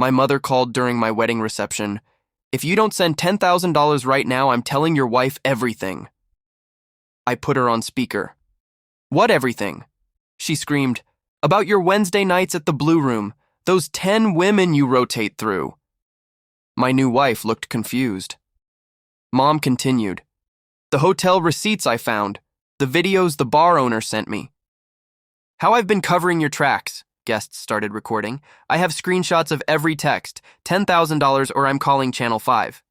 My mother called during my wedding reception. If you don't send $10,000 right now, I'm telling your wife everything. I put her on speaker. What everything? She screamed. About your Wednesday nights at the Blue Room, those 10 women you rotate through. My new wife looked confused. Mom continued. The hotel receipts I found, the videos the bar owner sent me. How I've been covering your tracks, guests started recording. I have screenshots of every text, $10,000 or I'm calling Channel 5.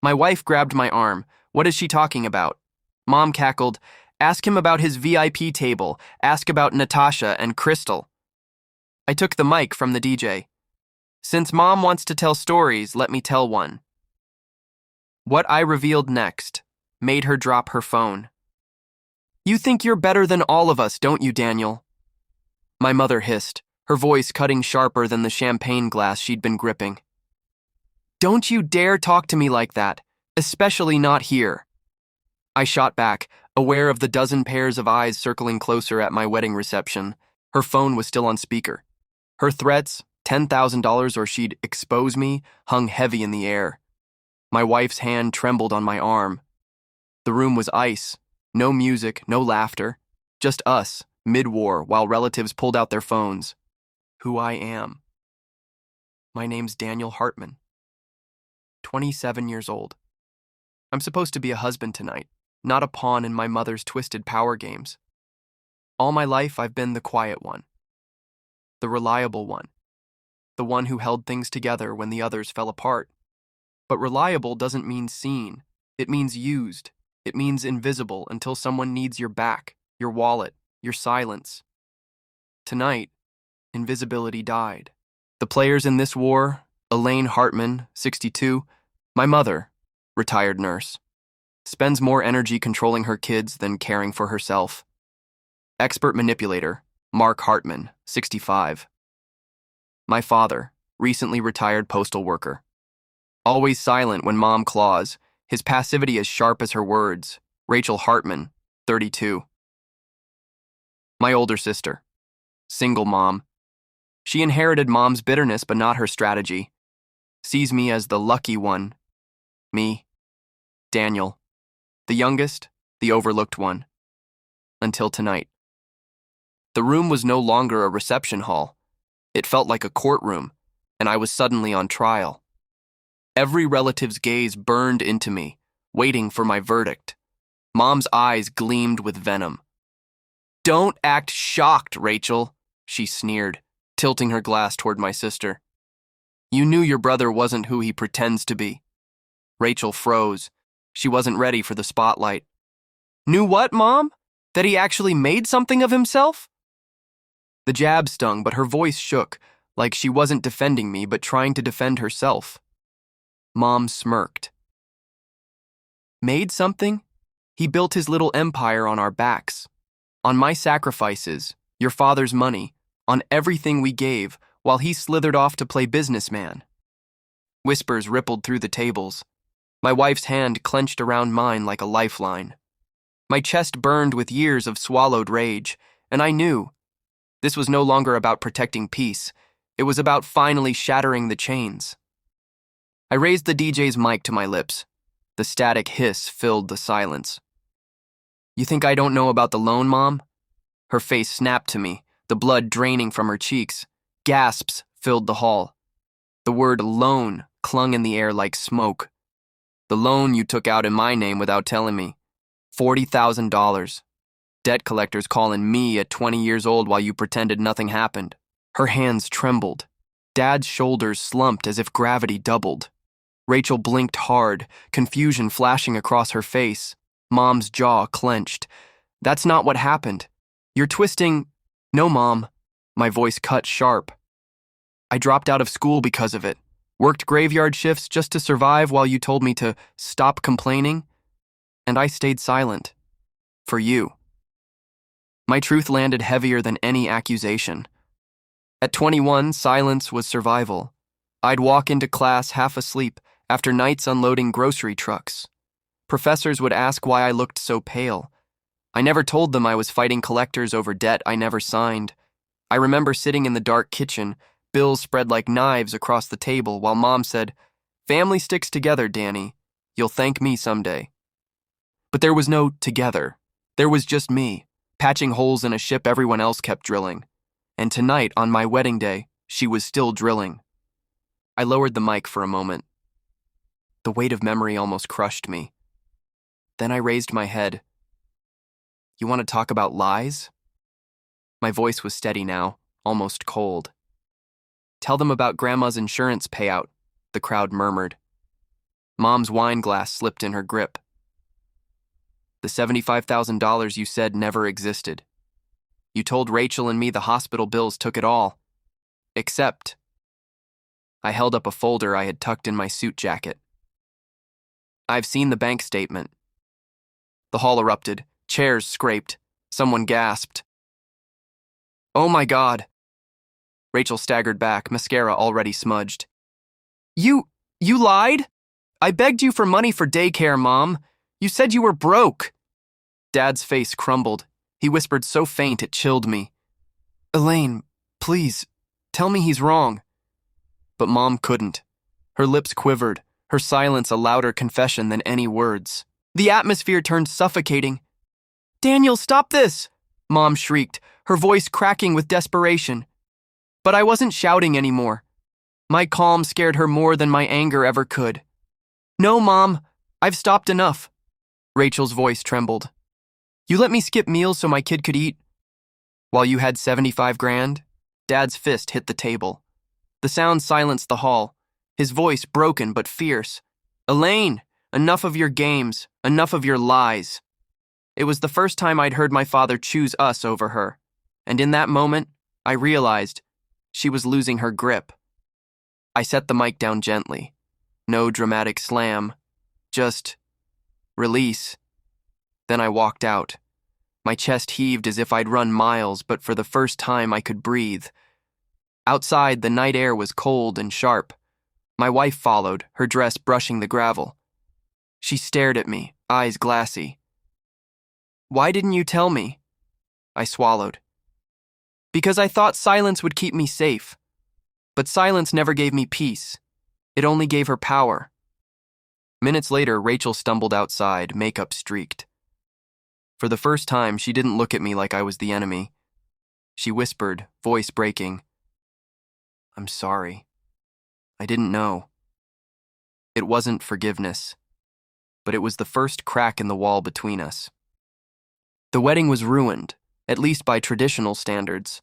My wife grabbed my arm. What is she talking about? Mom cackled. Ask him about his VIP table. Ask about Natasha and Crystal. I took the mic from the DJ. Since Mom wants to tell stories, let me tell one. What I revealed next made her drop her phone. You think you're better than all of us, don't you, Daniel? My mother hissed, her voice cutting sharper than the champagne glass she'd been gripping. Don't you dare talk to me like that, especially not here. I shot back, aware of the dozen pairs of eyes circling closer at my wedding reception. Her phone was still on speaker. Her threats, $10,000 or she'd expose me, hung heavy in the air. My wife's hand trembled on my arm. The room was ice, no music, no laughter, just us, mid-war, while relatives pulled out their phones. Who I am. My name's Daniel Hartman. 27 years old. I'm supposed to be a husband tonight, not a pawn in my mother's twisted power games. All my life I've been the quiet one, the reliable one, the one who held things together when the others fell apart. But reliable doesn't mean seen, it means used, it means invisible until someone needs your back, your wallet, your silence. Tonight, invisibility died. The players in this war, Elaine Hartman, 62, my mother, retired nurse, spends more energy controlling her kids than caring for herself. Expert manipulator, Mark Hartman, 65. My father, recently retired postal worker. Always silent when Mom claws, his passivity as sharp as her words, Rachel Hartman, 32. My older sister, single mom. She inherited Mom's bitterness but not her strategy. Sees me as the lucky one. Me, Daniel, the youngest, the overlooked one. Until tonight. The room was no longer a reception hall. It felt like a courtroom, and I was suddenly on trial. Every relative's gaze burned into me, waiting for my verdict. Mom's eyes gleamed with venom. Don't act shocked, Rachel, she sneered, tilting her glass toward my sister. You knew your brother wasn't who he pretends to be. Rachel froze. She wasn't ready for the spotlight. Knew what, Mom? That he actually made something of himself? The jab stung, but her voice shook, like she wasn't defending me but trying to defend herself. Mom smirked. Made something? He built his little empire on our backs. On my sacrifices, your father's money, on everything we gave, while he slithered off to play businessman. Whispers rippled through the tables. My wife's hand clenched around mine like a lifeline. My chest burned with years of swallowed rage, and I knew. This was no longer about protecting peace. It was about finally shattering the chains. I raised the DJ's mic to my lips. The static hiss filled the silence. You think I don't know about the loan, Mom? Her face snapped to me, the blood draining from her cheeks. Gasps filled the hall. The word loan clung in the air like smoke. The loan you took out in my name without telling me. $40,000. Debt collectors calling me at 20 years old while you pretended nothing happened. Her hands trembled. Dad's shoulders slumped as if gravity doubled. Rachel blinked hard, confusion flashing across her face. Mom's jaw clenched. That's not what happened. You're twisting... No, Mom. My voice cut sharp. I dropped out of school because of it. Worked graveyard shifts just to survive while you told me to stop complaining. And I stayed silent. For you. My truth landed heavier than any accusation. At 21, silence was survival. I'd walk into class half asleep after nights unloading grocery trucks. Professors would ask why I looked so pale. I never told them I was fighting collectors over debt I never signed. I remember sitting in the dark kitchen, Bills spread like knives across the table while Mom said, "Family sticks together, Danny. You'll thank me someday." But there was no together. There was just me, patching holes in a ship everyone else kept drilling. And tonight, on my wedding day, she was still drilling. I lowered the mic for a moment. The weight of memory almost crushed me. Then I raised my head. "You want to talk about lies?" My voice was steady now, almost cold. "Tell them about Grandma's insurance payout," the crowd murmured. Mom's wine glass slipped in her grip. "The $75,000 you said never existed. You told Rachel and me the hospital bills took it all. Except..." I held up a folder I had tucked in my suit jacket. "I've seen the bank statement." The hall erupted. Chairs scraped. Someone gasped. "Oh my God." Rachel staggered back, mascara already smudged. You lied? I begged you for money for daycare, Mom. You said you were broke." Dad's face crumbled. He whispered so faint it chilled me. "Elaine, please, tell me he's wrong." But Mom couldn't. Her lips quivered, her silence a louder confession than any words. The atmosphere turned suffocating. "Daniel, stop this!" Mom shrieked, her voice cracking with desperation. But I wasn't shouting anymore. My calm scared her more than my anger ever could. "No, Mom, I've stopped enough." Rachel's voice trembled. "You let me skip meals so my kid could eat? While you had 75 grand? Dad's fist hit the table. The sound silenced the hall, his voice broken but fierce. "Elaine, enough of your games, enough of your lies." It was the first time I'd heard my father choose us over her, and in that moment, I realized she was losing her grip. I set the mic down gently. No dramatic slam, just release. Then I walked out. My chest heaved as if I'd run miles, but for the first time I could breathe. Outside, the night air was cold and sharp. My wife followed, her dress brushing the gravel. She stared at me, eyes glassy. "Why didn't you tell me?" I swallowed. "Because I thought silence would keep me safe. But silence never gave me peace. It only gave her power." Minutes later, Rachel stumbled outside, makeup streaked. For the first time, she didn't look at me like I was the enemy. She whispered, voice breaking, "I'm sorry. I didn't know." It wasn't forgiveness, but it was the first crack in the wall between us. The wedding was ruined, at least by traditional standards.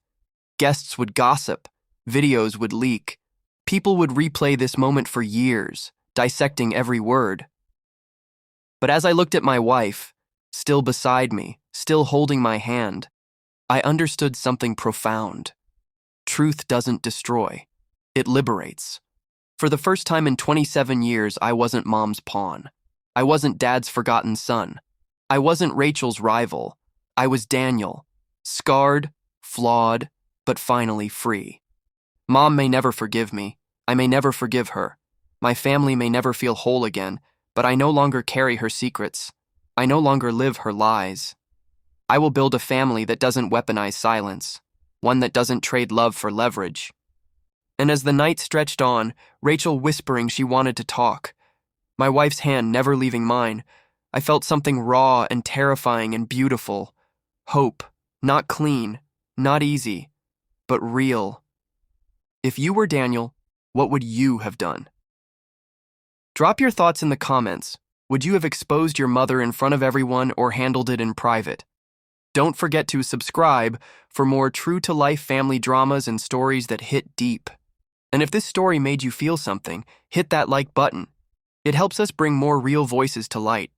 Guests would gossip, videos would leak. People would replay this moment for years, dissecting every word. But as I looked at my wife, still beside me, still holding my hand, I understood something profound. Truth doesn't destroy. It liberates. For the first time in 27 years, I wasn't Mom's pawn. I wasn't Dad's forgotten son. I wasn't Rachel's rival. I was Daniel, scarred, flawed, but finally free. Mom may never forgive me. I may never forgive her. My family may never feel whole again, but I no longer carry her secrets. I no longer live her lies. I will build a family that doesn't weaponize silence, one that doesn't trade love for leverage. And as the night stretched on, Rachel whispering she wanted to talk, my wife's hand never leaving mine, I felt something raw and terrifying and beautiful. Hope, not clean, not easy, but real. If you were Daniel, what would you have done? Drop your thoughts in the comments. Would you have exposed your mother in front of everyone or handled it in private? Don't forget to subscribe for more true-to-life family dramas and stories that hit deep. And if this story made you feel something, hit that like button. It helps us bring more real voices to light.